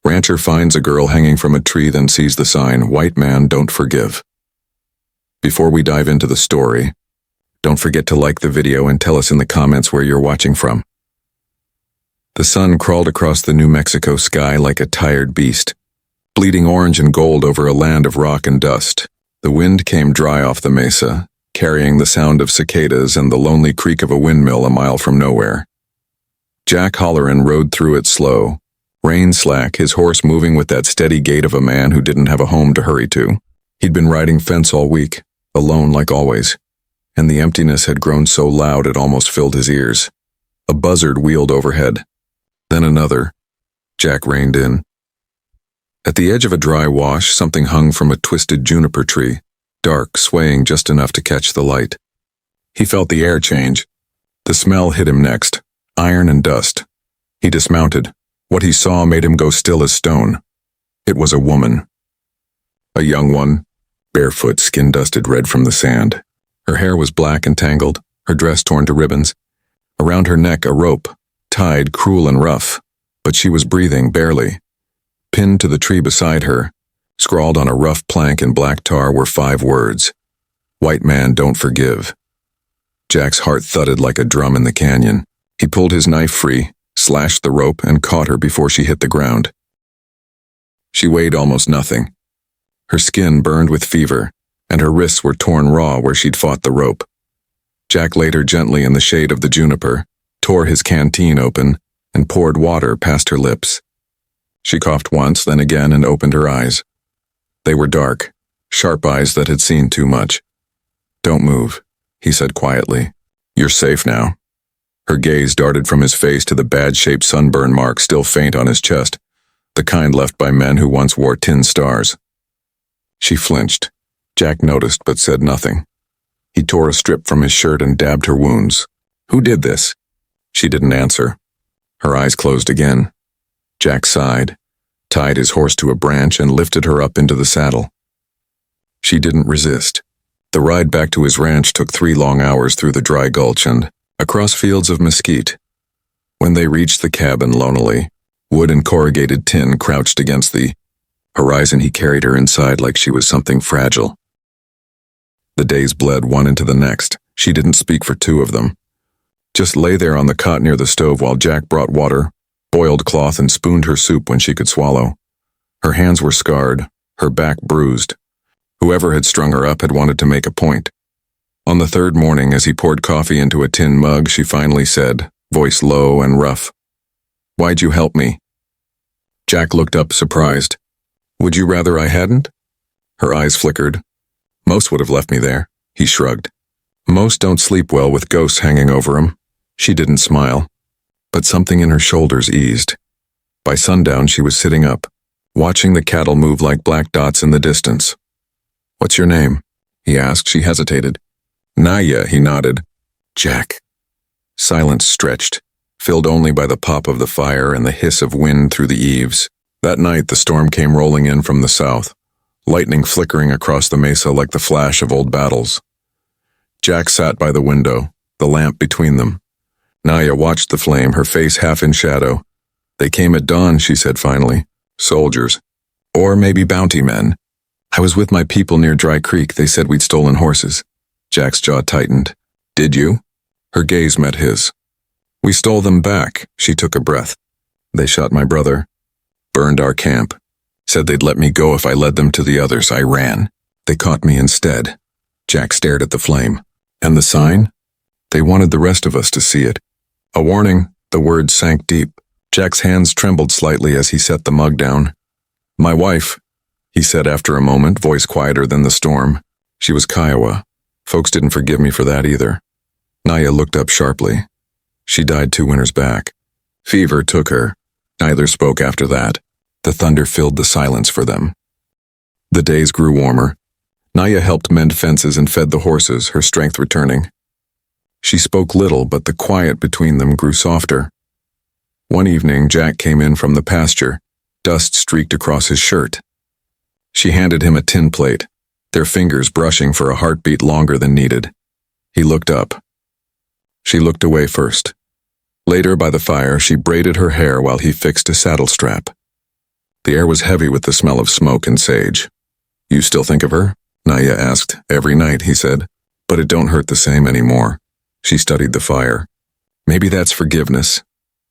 Rancher finds a girl hanging from a tree, then sees the sign, "White man, don't forgive." Before we dive into the story, don't forget to like the video and tell us in the comments where you're watching from. The sun crawled across the New Mexico sky like a tired beast, bleeding orange and gold over a land of rock and dust. The wind came dry off the mesa, carrying the sound of cicadas and the lonely creak of a windmill a mile from nowhere. Jack Holleran rode through it slow, rein slack, his horse moving with that steady gait of a man who didn't have a home to hurry to. He'd been riding fence all week, alone like always, and the emptiness had grown so loud it almost filled his ears. A buzzard wheeled overhead. Then another. Jack reined in. At the edge of a dry wash, something hung from a twisted juniper tree, dark, swaying just enough to catch the light. He felt the air change. The smell hit him next, iron and dust. He dismounted. What he saw made him go still as stone. It was a woman. A young one, barefoot, skin-dusted red from the sand. Her hair was black and tangled, her dress torn to ribbons. Around her neck a rope, tied, cruel and rough, but she was breathing barely. Pinned to the tree beside her, scrawled on a rough plank in black tar, were 5 words. "White man, don't forgive." Jack's heart thudded like a drum in the canyon. He pulled his knife free, slashed the rope, and caught her before she hit the ground. She weighed almost nothing. Her skin burned with fever, and her wrists were torn raw where she'd fought the rope. Jack laid her gently in the shade of the juniper, tore his canteen open, and poured water past her lips. She coughed once, then again, and opened her eyes. They were dark, sharp eyes that had seen too much. "Don't move," he said quietly. "You're safe now." Her gaze darted from his face to the bad-shaped sunburn mark still faint on his chest, the kind left by men who once wore tin stars. She flinched. Jack noticed but said nothing. He tore a strip from his shirt and dabbed her wounds. "Who did this?" She didn't answer. Her eyes closed again. Jack sighed, tied his horse to a branch, and lifted her up into the saddle. She didn't resist. The ride back to his ranch took 3 long hours through the dry gulch and across fields of mesquite. When they reached the cabin lonely, wood and corrugated tin crouched against the horizon, he carried her inside like she was something fragile. The days bled one into the next. She didn't speak for 2 of them. Just lay there on the cot near the stove while Jack brought water, boiled cloth, and spooned her soup when she could swallow. Her hands were scarred, her back bruised. Whoever had strung her up had wanted to make a point. On the 3rd morning, as he poured coffee into a tin mug, she finally said, voice low and rough, "Why'd you help me?" Jack looked up, surprised. "Would you rather I hadn't?" Her eyes flickered. "Most would have left me there," he shrugged. "Most don't sleep well with ghosts hanging over them." She didn't smile, but something in her shoulders eased. By sundown, she was sitting up, watching the cattle move like black dots in the distance. "What's your name?" he asked. She hesitated. "Naya," he nodded. "Jack." Silence stretched, filled only by the pop of the fire and the hiss of wind through the eaves. That night, the storm came rolling in from the south, lightning flickering across the mesa like the flash of old battles. Jack sat by the window, the lamp between them. Naya watched the flame, her face half in shadow. "They came at dawn," she said finally. "Soldiers. Or maybe bounty men. I was with my people near Dry Creek. They said we'd stolen horses." Jack's jaw tightened. "Did you?" Her gaze met his. "We stole them back." She took a breath. "They shot my brother. Burned our camp. Said they'd let me go if I led them to the others. I ran. They caught me instead." Jack stared at the flame. "And the sign?" "They wanted the rest of us to see it." "A warning." The words sank deep. Jack's hands trembled slightly as he set the mug down. "My wife," he said after a moment, voice quieter than the storm. "She was Kiowa. Folks didn't forgive me for that either." Naya looked up sharply. "She died 2 winters back. Fever took her." Neither spoke after that. The thunder filled the silence for them. The days grew warmer. Naya helped mend fences and fed the horses, her strength returning. She spoke little, but the quiet between them grew softer. One evening, Jack came in from the pasture, dust streaked across his shirt. She handed him a tin plate, their fingers brushing for a heartbeat longer than needed. He looked up. She looked away first. Later, by the fire, she braided her hair while he fixed a saddle strap. The air was heavy with the smell of smoke and sage. You still think of her? Naya asked. Every night, he said. But it don't hurt the same anymore. She studied the fire. Maybe that's forgiveness.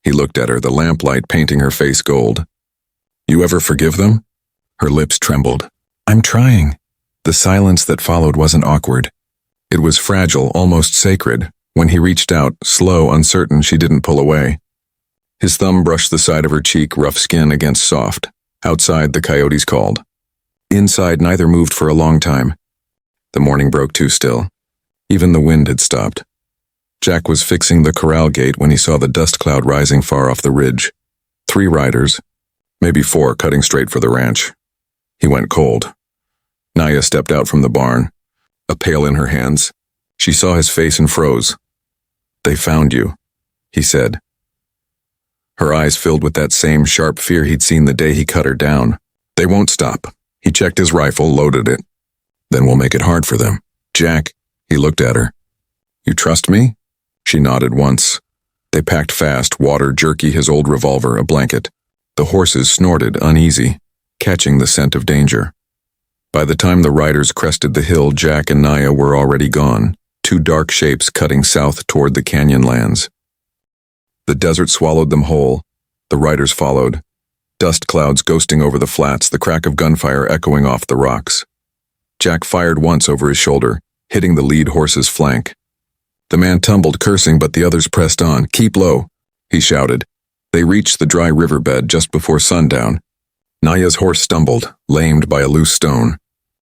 He looked at her, the lamplight painting her face gold. You ever forgive them? Her lips trembled. I'm trying. The silence that followed wasn't awkward. It was fragile, almost sacred. When he reached out, slow, uncertain, she didn't pull away. His thumb brushed the side of her cheek, rough skin against soft. Outside, the coyotes called. Inside, neither moved for a long time. The morning broke too still. Even the wind had stopped. Jack was fixing the corral gate when he saw the dust cloud rising far off the ridge. 3 riders, maybe 4, cutting straight for the ranch. He went cold. Naya stepped out from the barn, a pail in her hands. She saw his face and froze. They found you, he said. Her eyes filled with that same sharp fear he'd seen the day he cut her down. They won't stop. He checked his rifle, loaded it. Then we'll make it hard for them. Jack, he looked at her. You trust me? She nodded once. They packed fast, water, jerky, his old revolver, a blanket. The horses snorted, uneasy, catching the scent of danger. By the time the riders crested the hill, Jack and Naya were already gone, 2 dark shapes cutting south toward the canyon lands. The desert swallowed them whole. The riders followed. Dust clouds ghosting over the flats, the crack of gunfire echoing off the rocks. Jack fired once over his shoulder, hitting the lead horse's flank. The man tumbled, cursing, but the others pressed on. Keep low, he shouted. They reached the dry riverbed just before sundown. Naya's horse stumbled, lamed by a loose stone.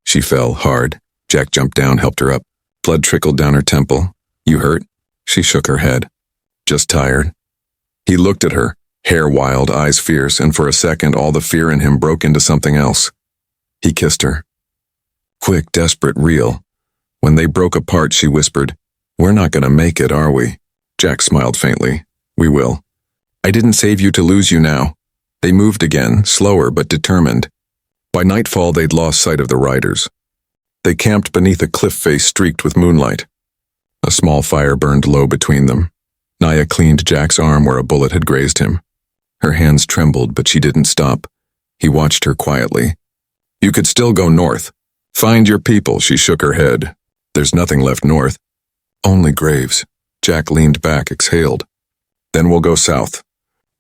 She fell hard. Jack jumped down, helped her up. Blood trickled down her temple. You hurt? She shook her head. Just tired. He looked at her, hair wild, eyes fierce, and for a second all the fear in him broke into something else. He kissed her. Quick, desperate, real. When they broke apart, she whispered, We're not gonna make it, are we? Jack smiled faintly. We will. I didn't save you to lose you now. They moved again, slower but determined. By nightfall, they'd lost sight of the riders. They camped beneath a cliff face streaked with moonlight. A small fire burned low between them. Naya cleaned Jack's arm where a bullet had grazed him. Her hands trembled, but she didn't stop. He watched her quietly. You could still go north. Find your people, she shook her head. There's nothing left north. Only graves. Jack leaned back, exhaled. Then we'll go south.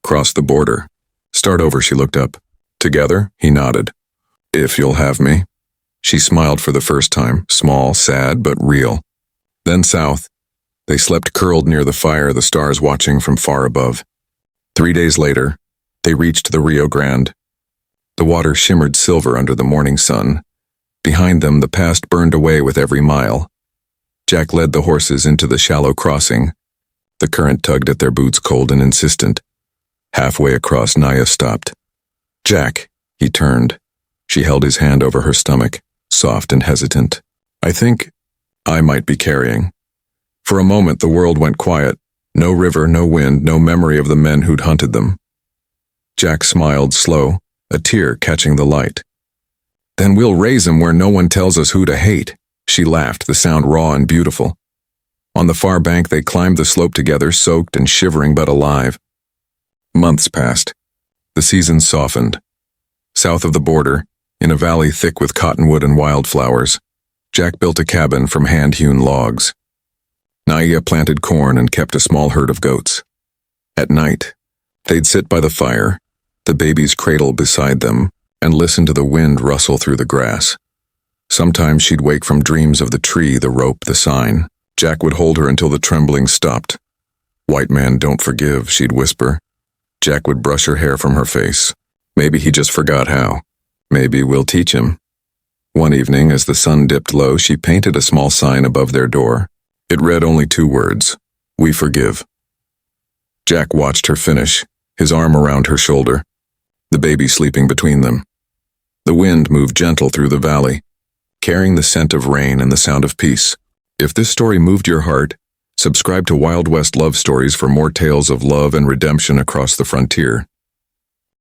Cross the border. Start over, she looked up. Together, he nodded. If you'll have me. She smiled for the first time, small, sad, but real. Then south. They slept curled near the fire, the stars watching from far above. 3 days later, they reached the Rio Grande. The water shimmered silver under the morning sun. Behind them, the past burned away with every mile. Jack led the horses into the shallow crossing. The current tugged at their boots, cold and insistent. Halfway across, Naya stopped. Jack, he turned. She held his hand over her stomach, soft and hesitant. I think I might be carrying. For a moment, the world went quiet. No river, no wind, no memory of the men who'd hunted them. Jack smiled, slow, a tear catching the light. Then we'll raise 'em where no one tells us who to hate. She laughed, the sound raw and beautiful. On the far bank, they climbed the slope together, soaked and shivering but alive. Months passed. The season softened. South of the border, in a valley thick with cottonwood and wildflowers, Jack built a cabin from hand-hewn logs. Naya planted corn and kept a small herd of goats. At night, they'd sit by the fire, the baby's cradle beside them, and listen to the wind rustle through the grass. Sometimes she'd wake from dreams of the tree, the rope, the sign. Jack would hold her until the trembling stopped. White man don't forgive, she'd whisper. Jack would brush her hair from her face. Maybe he just forgot how. Maybe we'll teach him. One evening, as the sun dipped low, she painted a small sign above their door. It read only 2 words, We forgive. Jack watched her finish, his arm around her shoulder, the baby sleeping between them. The wind moved gentle through the valley, carrying the scent of rain and the sound of peace. If this story moved your heart, subscribe to Wild West Love Stories for more tales of love and redemption across the frontier.